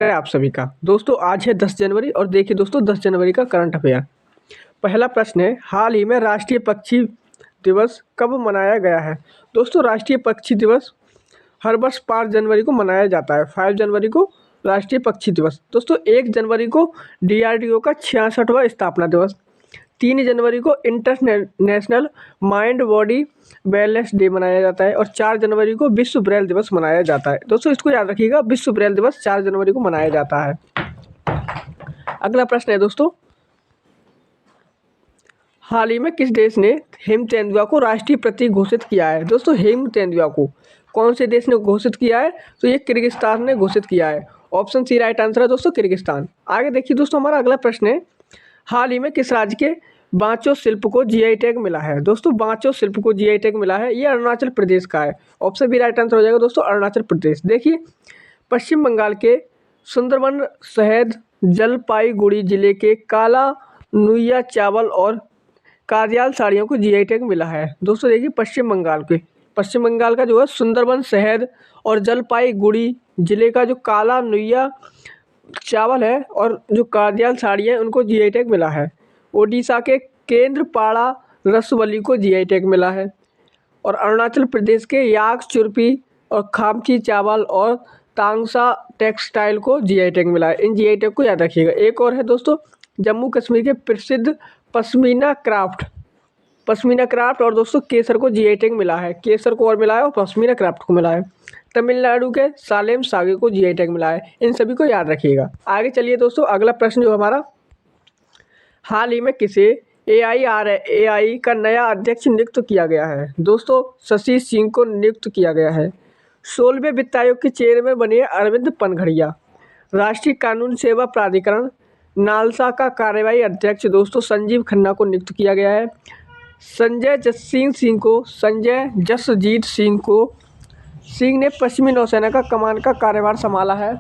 है आप सभी का। दोस्तों आज है 10 जनवरी और देखिए दोस्तों 10 जनवरी का करंट अफेयर। पहला प्रश्न है, हाल ही में राष्ट्रीय पक्षी दिवस कब मनाया गया है? दोस्तों राष्ट्रीय पक्षी दिवस हर वर्ष 5 जनवरी को मनाया जाता है। 5 जनवरी को राष्ट्रीय पक्षी दिवस। दोस्तों 1 जनवरी को DRDO का 66वां स्थापना दिवस। 3 जनवरी को international mind body wellness day मनाया जाता है और 4 जनवरी को विश्व ब्रेल दिवस मनाया जाता है। दोस्तों इसको याद रखिएगा, विश्व ब्रेल दिवस 4 जनवरी को मनाया जाता है। अगला प्रश्न है दोस्तों, हाल ही में किस देश ने हेम तेंदुआ को राष्ट्रीय प्रतीक घोषित किया है? दोस्तों हेम तेंदुआ को कौन से देश ने घोषित किया है? तो ये किर्गिस्तान ने घोषित किया है। ऑप्शन सी राइट आंसर है दोस्तों, किर्गिस्तान। आगे देखिए दोस्तों, हमारा अगला प्रश्न है, हाल ही में किस राज्य के बांचो शिल्प को जीआई टैग मिला है? दोस्तों बांचो शिल्प को जीआई टैग मिला है, ये अरुणाचल प्रदेश का है। ऑप्शन बी राइट आंसर हो जाएगा दोस्तों, अरुणाचल प्रदेश। देखिए पश्चिम बंगाल के सुंदरबन शहद जलपाईगुड़ी जिले के काला नुइया चावल और कार्याल साड़ियों को जीआई टैग मिला है। दोस्तों देखिए पश्चिम बंगाल का जो है सुंदरबन शहद और जलपाईगुड़ी जिले का जो काला नुइया चावल है और जो कार्दियाल साड़ी है उनको जीआई टैग मिला है। ओडिशा के केंद्रपाड़ा रसवली को जीआई टैग मिला है और अरुणाचल प्रदेश के याक चुरपी और खामची चावल और तांगसा टेक्सटाइल को जीआई टैग मिला है। इन जीआई टैग को याद रखिएगा। एक और है दोस्तों, जम्मू कश्मीर के प्रसिद्ध पश्मीना क्राफ्ट और दोस्तों केसर को जीआई टैग मिला है। केसर को और मिला है और पश्मीना क्राफ्ट को मिला है। तमिलनाडु के सालेम सागे को जीआई टैग मिला है। इन सभी को याद रखिएगा। आगे चलिए दोस्तों, अगला प्रश्न जो हमारा, हाल ही में किसे AIRAI का नया अध्यक्ष नियुक्त किया गया है? दोस्तों शशि सिंह को नियुक्त किया गया है। 16वें वित्त आयोग के चेयरमैन बने अरविंद पनघड़िया। राष्ट्रीय कानून सेवा प्राधिकरण नालसा का कार्यवाही अध्यक्ष दोस्तों संजीव खन्ना को नियुक्त किया गया है। संजय जसजीत सिंह ने पश्चिमी नौसेना का कमान का कार्यभार संभाला है।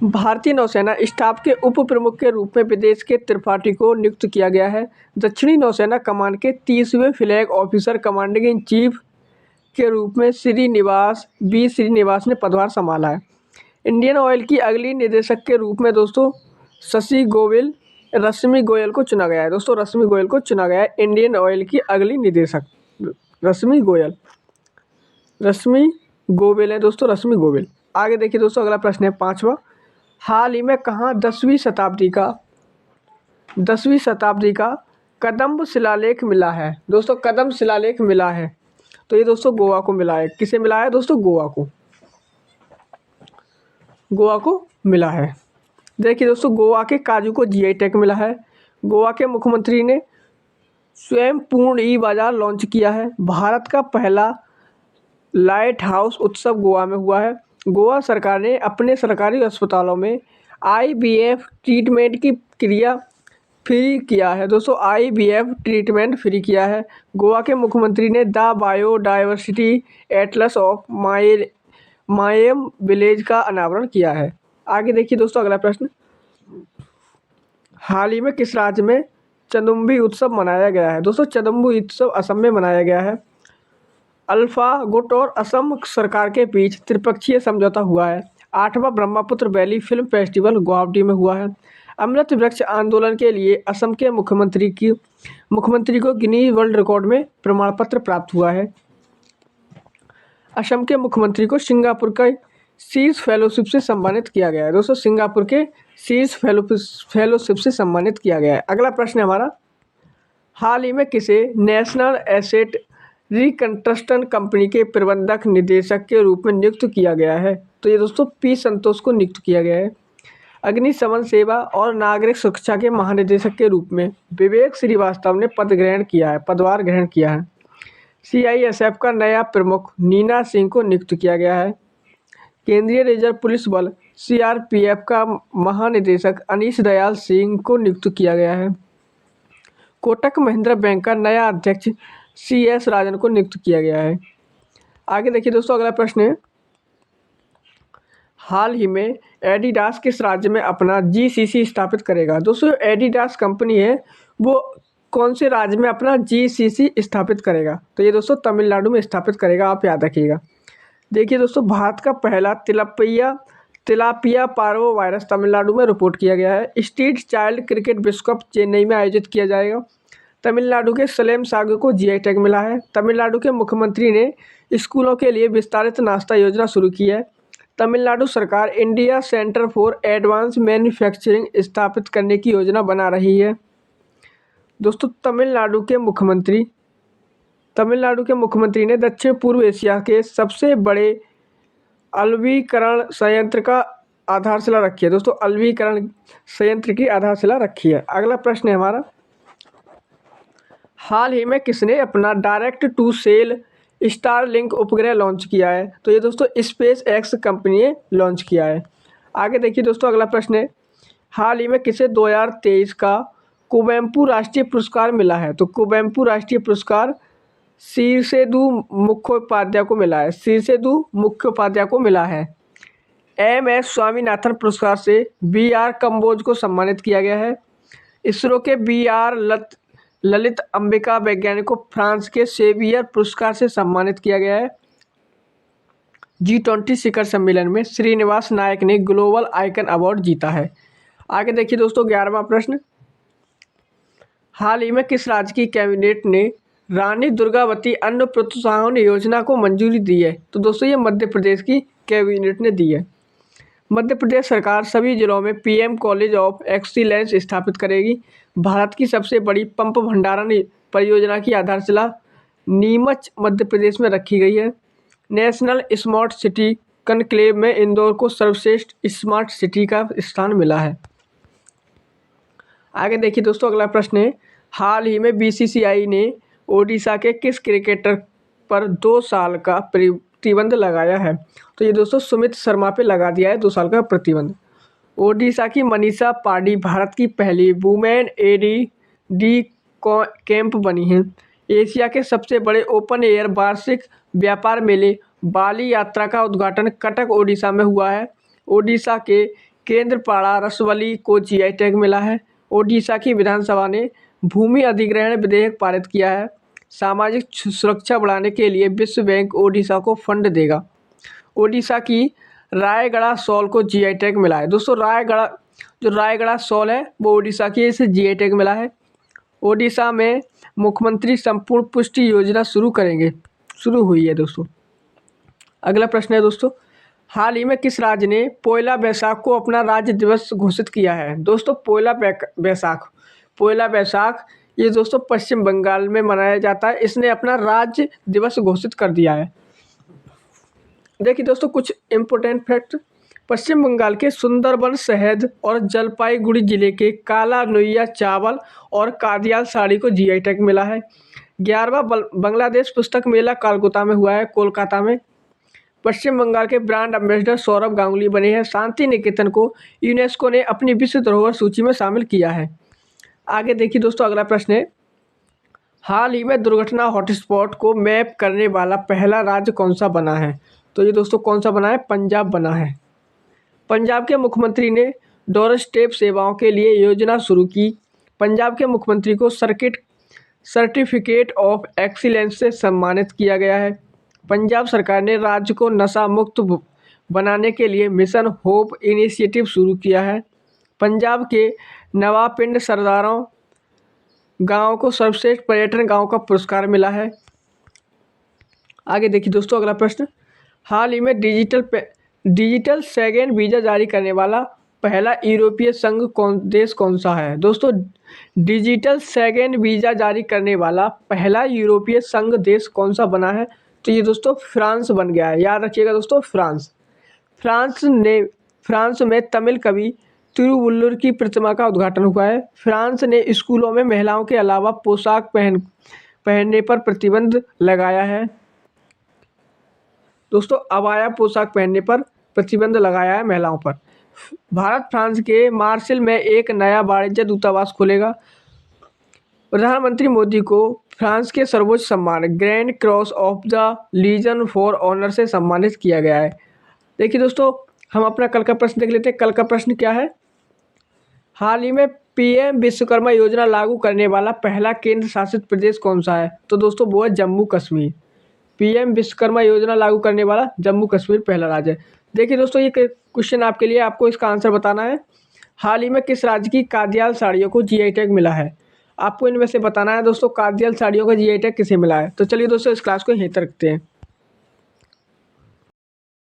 भारतीय नौसेना स्टाफ के उप प्रमुख के रूप में विदेश के त्रिपाठी को नियुक्त किया गया है। दक्षिणी नौसेना कमान के 30वें flag officer commanding in chief के रूप में श्रीनिवास ने पदभार संभाला है। इंडियन ऑयल की अगली निदेशक के रूप में दोस्तों रश्मि गोयल को चुना गया है। दोस्तों रश्मि गोयल को चुना गया है इंडियन ऑयल की अगली निदेशक। रश्मि गोयल है दोस्तों, रश्मि गोयल। आगे देखिए दोस्तों, अगला प्रश्न है 5वां, हाल ही में कहाँ 10वीं शताब्दी का कदम्ब शिलालेख मिला है? दोस्तों कदम्ब शिलालेख मिला है तो ये दोस्तों गोवा को मिला है। किसे मिला है दोस्तों? गोवा को मिला है। देखिए दोस्तों, गोवा के काजू को जीआई टैग मिला है। गोवा के मुख्यमंत्री ने स्वयं पूर्ण ई बाजार लॉन्च किया है। भारत का पहला लाइट हाउस उत्सव गोवा में हुआ है। गोवा सरकार ने अपने सरकारी अस्पतालों में IVF ट्रीटमेंट की क्रिया फ्री किया है। दोस्तों IVF ट्रीटमेंट फ्री किया है। गोवा के मुख्यमंत्री ने the biodiversity Atlas of मायम village का अनावरण किया है। आगे देखिए दोस्तों, अगला प्रश्न, हाल ही में किस राज्य में चंदुम्बी उत्सव मनाया गया है? दोस्तों चंदुम्बी उत्सव असम में मनाया गया है। अल्फा गुट और असम सरकार के बीच त्रिपक्षीय समझौता हुआ है। 8वां Brahmaputra valley film festival Guwahati में हुआ है। अमृत वृक्ष आंदोलन के लिए असम के मुख्यमंत्री को गिनीज वर्ल्ड रिकॉर्ड में प्रमाण पत्र प्राप्त हुआ है। असम के मुख्यमंत्री को सिंगापुर का शीर्ष फेलोशिप से सम्मानित किया गया है। दोस्तों सिंगापुर के शीर्ष फेलोशिप से सम्मानित किया गया है। अगला प्रश्न है हमारा, हाल ही में किसे नेशनल एसेट रिकंस्ट्रक्शन कंपनी के प्रबंधक निदेशक के रूप में नियुक्त किया गया है? तो ये दोस्तों P संतोष को नियुक्त किया गया है। अग्निशमन सेवा और नागरिक सुरक्षा के महानिदेशक के रूप में विवेक श्रीवास्तव ने पदभार ग्रहण किया है। CISF का नया प्रमुख नीना सिंह को नियुक्त किया गया है। केंद्रीय रिजर्व पुलिस बल CRPF का महानिदेशक अनीश दयाल सिंह को नियुक्त किया गया है। कोटक महिंद्रा बैंक का नया अध्यक्ष CS राजन को नियुक्त किया गया है। आगे देखिए दोस्तों, अगला प्रश्न है, हाल ही में एडिडास किस राज्य में अपना GCC स्थापित करेगा? दोस्तों एडिडास कंपनी है वो कौन से राज्य में अपना GCC स्थापित करेगा? तो ये दोस्तों तमिलनाडु में स्थापित करेगा, आप याद रखिएगा। देखिए दोस्तों, भारत का पहला तिलापिया पार्वो वायरस तमिलनाडु में रिपोर्ट किया गया है। स्ट्रीट चाइल्ड क्रिकेट विश्व कप चेन्नई में आयोजित किया जाएगा। तमिलनाडु के सलेम सागु को जीआई टैग मिला है। तमिलनाडु के मुख्यमंत्री ने स्कूलों के लिए विस्तारित नाश्ता योजना शुरू की है। तमिलनाडु सरकार India centre for advance manufacturing स्थापित करने की योजना बना रही है। दोस्तों तमिलनाडु के मुख्यमंत्री ने दक्षिण पूर्व एशिया के सबसे बड़े अलवीकरण संयंत्र का आधारशिला रखी है। दोस्तों अलवीकरण संयंत्र की आधारशिला रखी है। अगला प्रश्न है हमारा, हाल ही में किसने अपना डायरेक्ट टू सेल स्टारलिंक उपग्रह लॉन्च किया है? तो ये दोस्तों स्पेस एक्स कंपनी ने लॉन्च किया है। आगे देखिए दोस्तों, अगला प्रश्न है, हाल ही में किसे 2023 का कुवेम्पु राष्ट्रीय पुरस्कार मिला है? तो कुवेम्पु राष्ट्रीय पुरस्कार शीर्षेदु मुखोपाध्याय को मिला है। शीर्षेदु मुखोपाध्याय को मिला है। MS स्वामीनाथन पुरस्कार से BR कंबोज को सम्मानित किया गया है। इसरो के BR ललित अंबिका वैज्ञानिक को फ्रांस के सेवियर पुरस्कार से सम्मानित किया गया है। G20 शिखर सम्मेलन में श्रीनिवास नायक ने ग्लोबल आइकन अवार्ड जीता है। आगे देखिए दोस्तों, 11वां प्रश्न, हाल ही में किस राज्य की कैबिनेट ने रानी दुर्गावती अन्न प्रोत्साहन योजना को मंजूरी दी है? तो दोस्तों ये मध्य प्रदेश की कैबिनेट ने दी है। मध्य प्रदेश सरकार सभी जिलों में PM कॉलेज ऑफ एक्सीलेंस स्थापित करेगी। भारत की सबसे बड़ी पंप भंडारण परियोजना की आधारशिला नीमच मध्य प्रदेश में रखी गई है। नेशनल स्मार्ट सिटी कनक्लेव में इंदौर को सर्वश्रेष्ठ स्मार्ट सिटी का स्थान मिला है। आगे देखिए दोस्तों, अगला प्रश्न है, हाल ही में BCCI ने ओडिशा के किस क्रिकेटर पर 2 साल का प्रतिबंध लगाया है? तो ये दोस्तों सुमित शर्मा पे लगा दिया है 2 साल का प्रतिबंध। ओडिशा की मनीषा पांडे भारत की पहली वुमेन ADD कैंप बनी हैं। एशिया के सबसे बड़े ओपन एयर वार्षिक व्यापार मेले बाली यात्रा का उद्घाटन कटक ओडिशा में हुआ है। ओडिशा के केंद्रपाड़ा रसवली को GI टैग मिला है। ओडिशा की विधानसभा ने भूमि अधिग्रहण विधेयक पारित किया है। सामाजिक सुरक्षा बढ़ाने के लिए विश्व बैंक ओडिशा को फंड देगा। ओडिशा की रायगढ़ शॉल को GI टैग मिला है। दोस्तों रायगढ़ शॉल है वो ओडिशा की, इसे GI टैग मिला है। ओडिशा में मुख्यमंत्री संपूर्ण पुष्टि योजना शुरू हुई है दोस्तों। अगला प्रश्न है दोस्तों, हाल ही में किस राज्य ने पोयला बैसाख को अपना राज्य दिवस घोषित किया है? दोस्तों पोयला बैसाख ये दोस्तों पश्चिम बंगाल में मनाया जाता है। इसने अपना राज्य दिवस घोषित कर दिया है। देखिए दोस्तों कुछ इम्पोर्टेंट फैक्ट, पश्चिम बंगाल के सुंदरबन शहद और जलपाईगुड़ी जिले के काला नुइया चावल और कादियाल साड़ी को GI टैग मिला है। 11वां बांग्लादेश पुस्तक मेला कोलकाता में हुआ है। कोलकाता में पश्चिम बंगाल के ब्रांड एम्बेसडर सौरभ गांगुली बने हैं। शांति निकेतन को यूनेस्को ने अपनी विश्व धरोहर सूची में शामिल किया है। आगे देखिए दोस्तों, अगला प्रश्न है, हाल ही में दुर्घटना हॉटस्पॉट को मैप करने वाला पहला राज्य कौन सा बना है? तो ये दोस्तों कौन सा बना है? पंजाब बना है। पंजाब के मुख्यमंत्री ने डोर स्टेप सेवाओं के लिए योजना शुरू की। पंजाब के मुख्यमंत्री को सर्टिफिकेट ऑफ एक्सीलेंस से सम्मानित किया गया है। पंजाब सरकार ने राज्य को नशा मुक्त बनाने के लिए मिशन होप इनिशिएटिव शुरू किया है। पंजाब के नवापिंड सरदारों गांव को सर्वश्रेष्ठ पर्यटन गांव का पुरस्कार मिला है। आगे देखिए दोस्तों, अगला प्रश्न, हाल ही में डिजिटल सेकेंड वीज़ा जारी करने वाला पहला यूरोपीय संघ देश कौन सा है? दोस्तों डिजिटल सेकेंड वीज़ा जारी करने वाला पहला यूरोपीय संघ देश कौन सा बना है? तो ये दोस्तों फ्रांस बन गया है। याद रखिएगा दोस्तों, फ्रांस में तमिल कवि तिरुवल्लुवर की प्रतिमा का उद्घाटन हुआ है। फ्रांस ने स्कूलों में महिलाओं के अलावा पोशाक पहनने पर प्रतिबंध लगाया है। दोस्तों अबाया पोशाक पहनने पर प्रतिबंध लगाया है महिलाओं पर। भारत फ्रांस के मार्सेल में एक नया वाणिज्य दूतावास खुलेगा। प्रधानमंत्री मोदी को फ्रांस के सर्वोच्च सम्मान grand cross of the legion for honour से सम्मानित किया गया है। देखिए दोस्तों, हम अपना कल का प्रश्न देख लेते हैं। कल का प्रश्न क्या है? हाल ही में PM विश्वकर्मा योजना लागू करने वाला पहला केंद्र शासित प्रदेश कौन सा है? तो दोस्तों वो है जम्मू कश्मीर। PM विश्वकर्मा योजना लागू करने वाला जम्मू कश्मीर पहला राज्य है। देखिए दोस्तों, ये क्वेश्चन आपके लिए, आपको इसका आंसर बताना है। हाल ही में किस राज्य की कादियाल साड़ियों को जीआई टैग मिला है? आपको इनमें से बताना है दोस्तों, कादियाल साड़ियों का जीआई टैग किसे मिला है। तो चलिए दोस्तों, इस क्लास को यहीं तक रखते हैं।